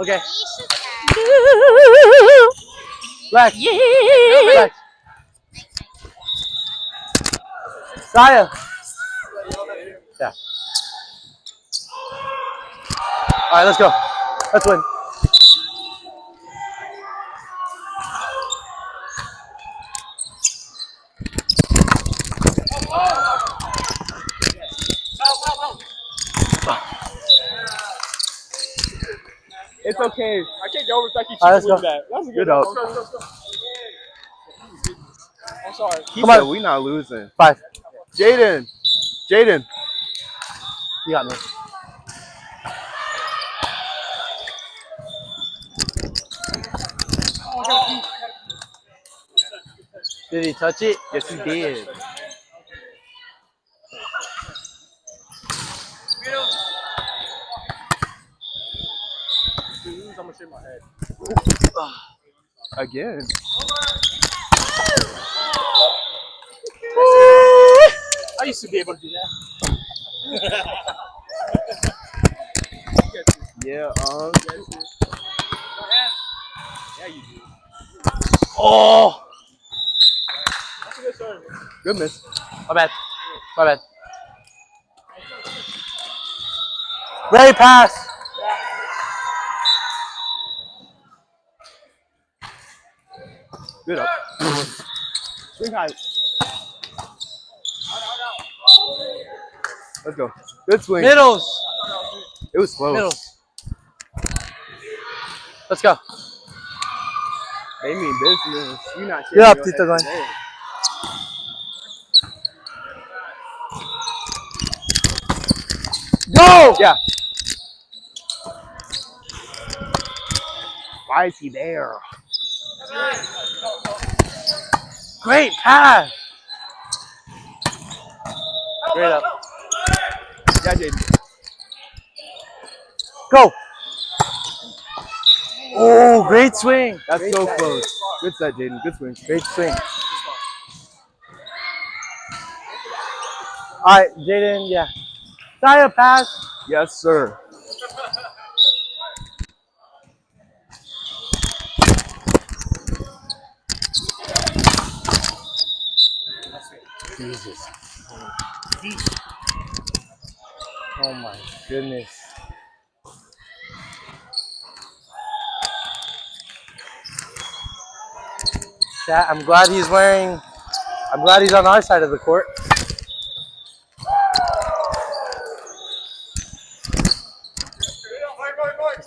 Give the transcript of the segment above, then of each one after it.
Okay. Lex. Lex. Saya. Yeah. All right, let's go. Let's win. It's okay. I can't go over it's like you All right, let's go. that. That's a Good one. up. I'm sorry. He Come said on. we not losing. 5. Jaden. Jaden. You got me. Did he touch it? Yes, he did. I'm gonna shake my head. Again. I used to be able to do that. Yeah, Yeah, you do. Oh! That's a good serve. good miss. My bad. My bad. Ready, pass. Good up. Swing high. Let's go. Good swing. Middles. It was close. Middles. Let's go. They mean business. You not Get up, your Tito head Glenn. today. Go! Yeah. Why is he there? Great pass. Great up. Yeah, Jaden. Go. Oh, great swing. That's Great so set. close. Good set, Jaden. Good swing. Great swing. All right, Jaden, yeah. Saya, pass. Yes, sir. Jesus. Oh my goodness. I'm glad he's on our side of the court.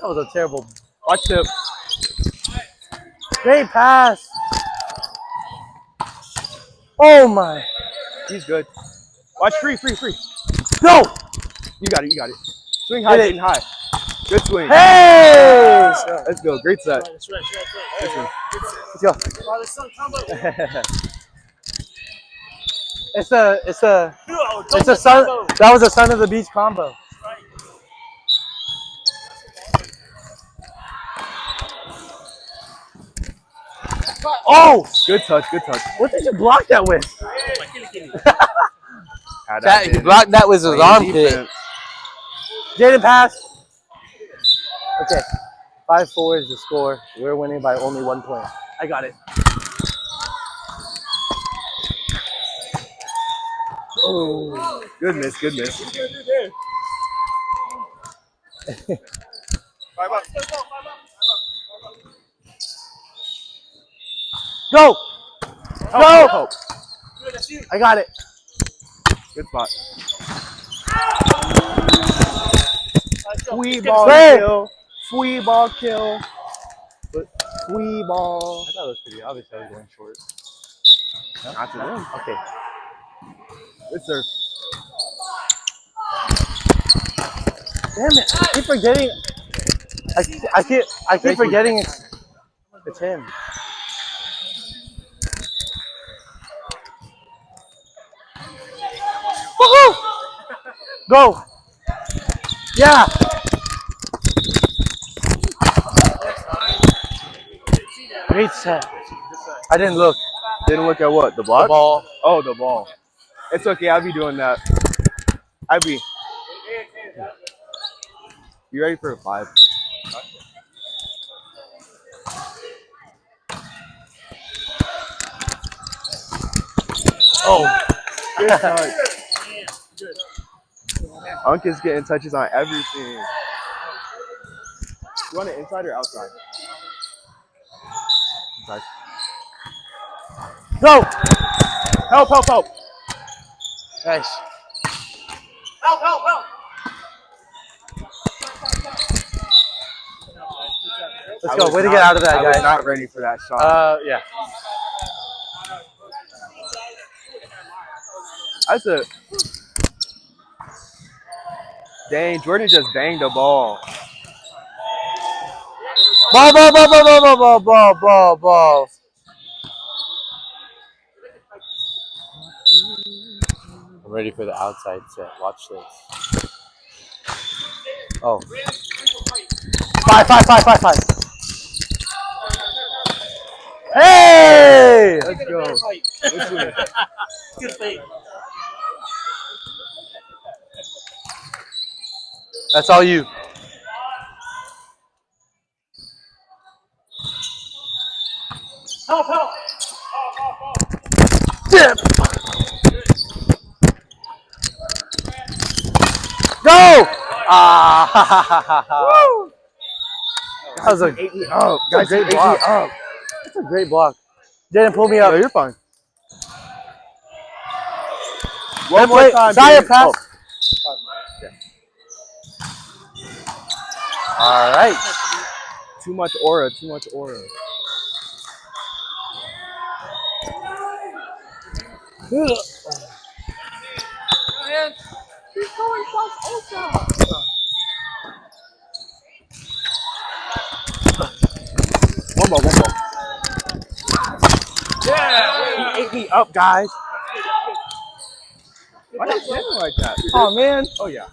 That was a terrible. Watch tip. Great pass. Oh my. He's good. Watch free. Go. You got it. Swing high, Hit it. Jaden, high. Good swing. Hey. Let's go. Great set. That's right. Good swing. Let's go. Father son combo. It's a son. That was a son of the beach combo. Oh! Good touch. What did you block that with? Had That, you Jaden. blocked that with his Playing armpit. defense. Jaden, pass. Okay. 5-4 is the score. We're winning by only 1 point. I got it. Oh. Good miss. Go! Go! Help. I got it. Good spot. Sweet Ball Play. kill. Sweet ball kill. Sweet ball. I thought it was pretty obvious I was going short. No? Not to them. Okay. Good serve. Damn it! I keep forgetting. I keep forgetting it's him. Woohoo! Go! Yeah! Great set. I didn't look. Didn't look at what? The block? The ball. Oh, the ball. It's okay. I'll be doing that. You ready for a 5? Oh. Good touch. Unk is getting touches on everything. You want it inside or outside? Inside. Go. Help, help, help. Nice. Help, help, help. Let's go. Way to get out of that, I was guys. not ready for that shot. Yeah. That's a... Dang, Jordan just banged the ball. Ball, ball, ball, ball, ball, ball, ball, ball, ball. I'm ready for the outside set. Watch this. Oh. 5, 5, 5, 5, 5. Hey! Let's go. Let's win. Good fake. That's all you. Help, help. Dip. Go! Ah! That was a Ate me up. That's a great Guys, ate me block. up. That's a great block. Didn't pull me up. No, you're fine. One more time, Zaya Jaden. pass. Oh. All right. Too much aura, too much aura. One more. Yeah. He ate me up, guys. Why not standing like that? Oh man. Oh yeah.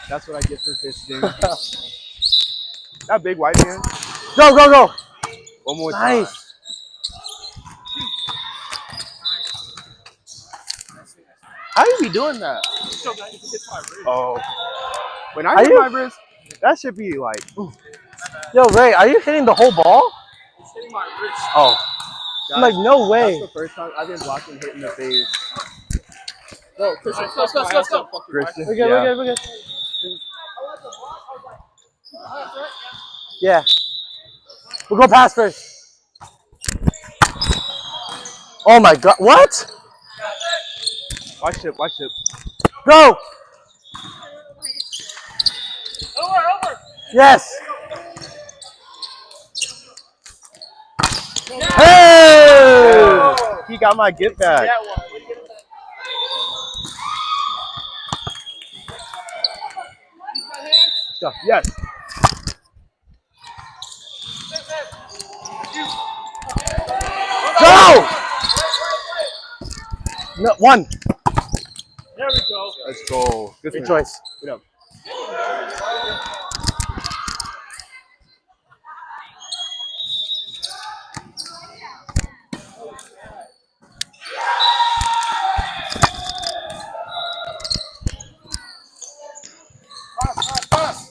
That's what I get for fisting. That big white man. Go, go, go. One more time. Nice. How you be doing that? Oh. When I Are hit you- my wrist, that should be like. Yo, Ray, are you hitting the whole ball? It's hitting my wrist. Oh. I'm like, no way. That's the first time I've been blocking hit in the face. Go, Christian. Let's go. Christian. We're good, Yeah. we're good, we're good. Yeah. We'll go pass first. Oh my god. What? Watch it. Go. Over. Yes. Hey! He got my get back. That one. Way to get it back. Yes. Go! No, one. There we go. Let's go. Good Good swing. choice. Good up.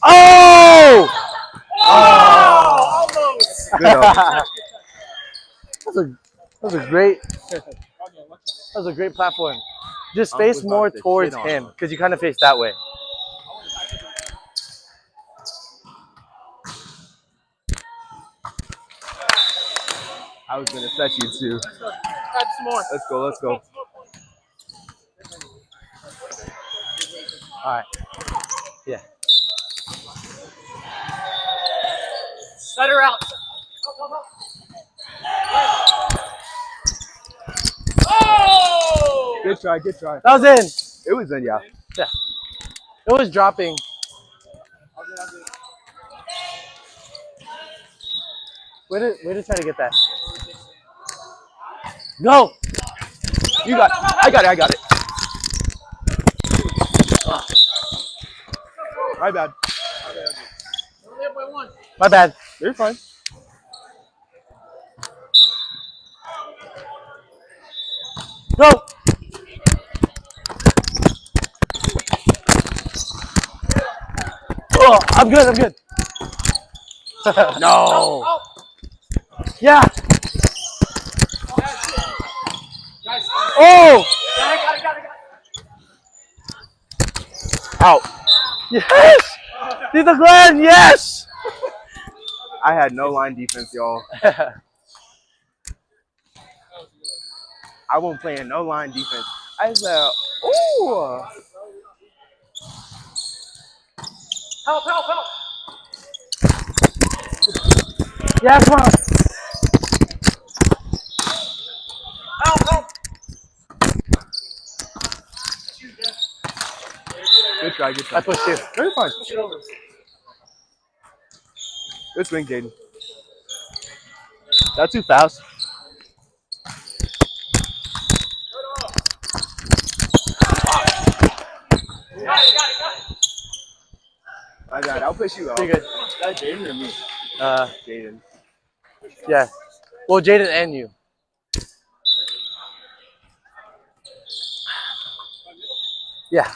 Oh! Almost. Good up. That was a great platform. Just Unk face was more about to towards shit on him us. because you kind of face that way. I was gonna set you too. Add some more. Let's go. All right. Yeah. Let her out. Oh! Good try. That was in. It was in, yeah. Yeah. It was dropping. Way to try to get that. Go. You got. I got it. My bad. Only up by one. My bad. You're fine. Go. Oh, I'm good. No. Oh. Yeah. Guys, Oh! Got it. Out. Yes! Tito Glenn, yes! I had no line defense, y'all. I won't play in no line defense. I said, ooh. Help. Yeah, come on. Help. Good try. I pushed you. Very fine. Push it over. Good swing, Jaden. That's too fast. Got it. My bad. I'll push you up. You're good. That's Jaden or me? Jaden. Yeah. Well, Jaden and you. Yeah.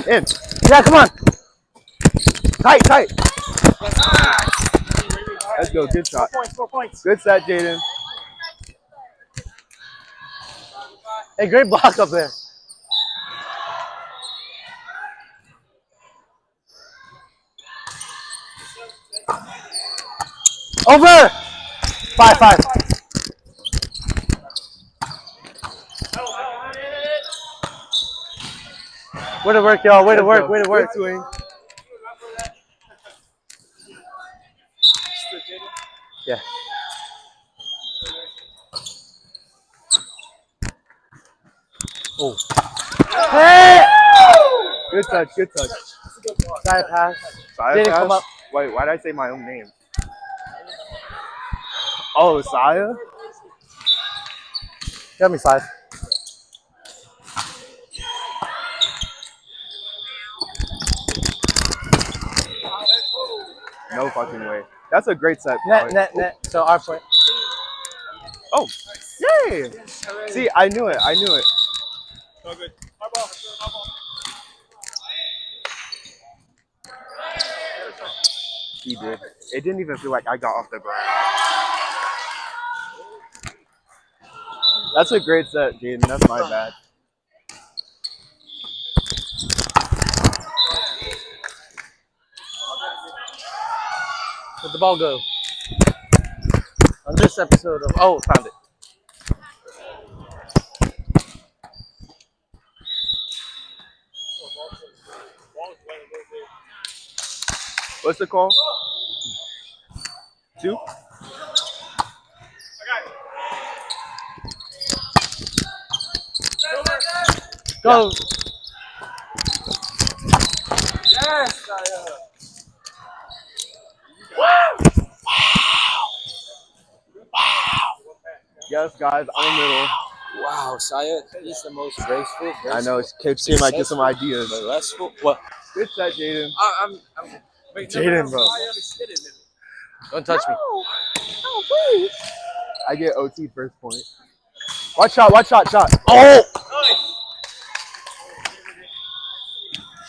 In. Yeah, come on. Tight. Let's go. Good shot. 4 points. Good set, Jaden. Hey, great block up there. Over. 5. Way to work, y'all. Way to work. Good swing. Yeah. Oh. Hey! Good touch. Side pass. Saya Jaden, pass? come up. Wait, why did I say my own name? Oh, Saya? Got me 5. No fucking way. That's a great set. Net. So our point. Oh, yay! See, I knew it. So good. Our ball. He did. It didn't even feel like I got off the ground. That's a great set, Jaden. That's my bad. Where'd the ball go? On this episode of found it. What's the call? 2? Go. Yes. Yes, guys, I'm middle. Wow, Saya, he's the most graceful. I know, Coach Tim might get some ideas. But restful. What? Good set, Jaden. I'm Wait, Jaden, bro. Don't touch me. I get OT first point. Watch shot. Oh!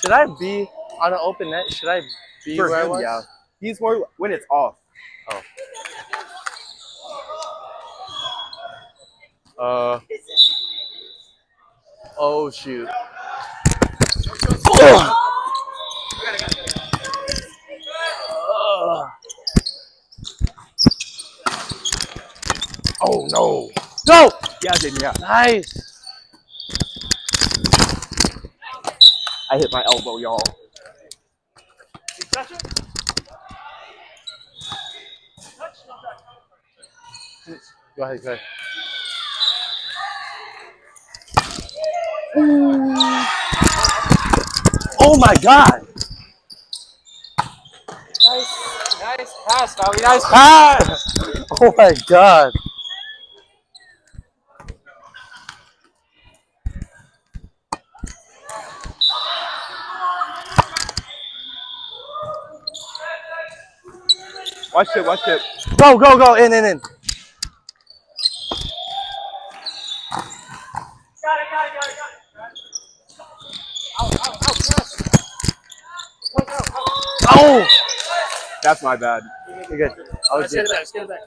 Should I be on an open net? Should I be For where I him, was? yeah. He's more when it's off. Oh shoot. Oh no. Go! Yeah, Jaden, yeah. Nice. I hit my elbow, y'all. Go ahead. Oh my god! nice pass, Bobby. Nice pass! Oh my god! Watch it. Go! In. Got it. Oh! That's my bad. You're good. I was Let's get good. it back.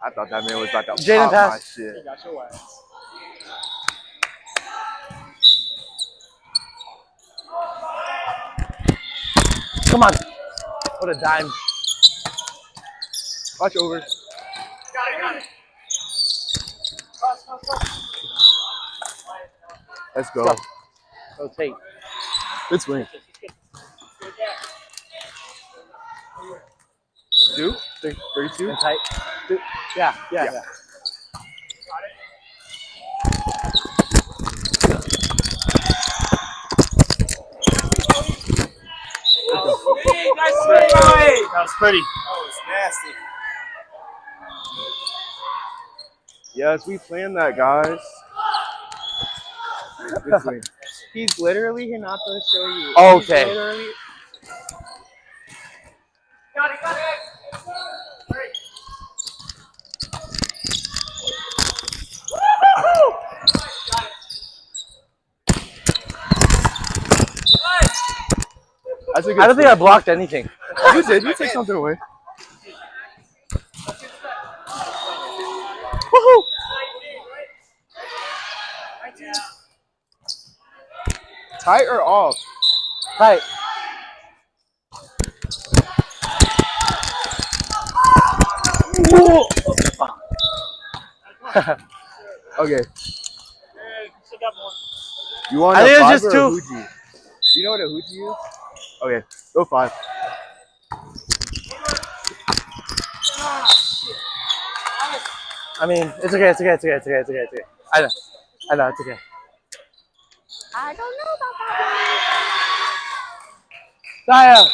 I thought that man was about to Jaden pop my pass. shit. You got your ass. Come on. What a dime. Watch over. Got it. Let's go. Go. Rotate. Good swing. 2, 3, 32. And tight. Yeah. Nice swing, Bowie. That was pretty. That was nasty. Yes, we planned that, guys. Good swing. He's literally not going to show you. Okay. He's literally. Got it. That's a good I don't think I swing. blocked anything. You did. You took something away. Woohoo! Tight or off? Tight. Whoa. Okay. Still got more. You want I a think it's 5 just or a two. Huji? Do you know what a Huji is? Okay, go 5. I mean, it's okay. It's okay. I know, it's okay. I don't know about that Saya.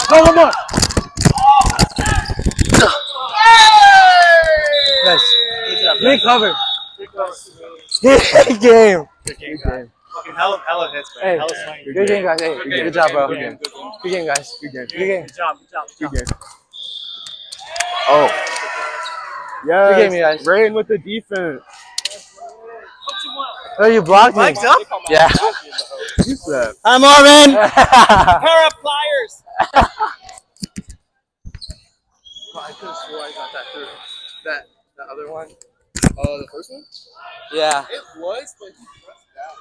Go one more. Nice. Great cover. Good game. Good game. Fucking hella hits, man. Hey, Hella swing. good game, guys. Hey, good job, bro. Good game. Good game, guys. Good game. Good game. Good job. Good game. Oh. Yes. Good game, you guys. Rain with the defense. Oh, you blocked me. Mike's up? Yeah. You said. Hi, Marvin. Pair of pliers. I could have swore I got that through. The other one. The first one? Yeah. It was, but he pressed down.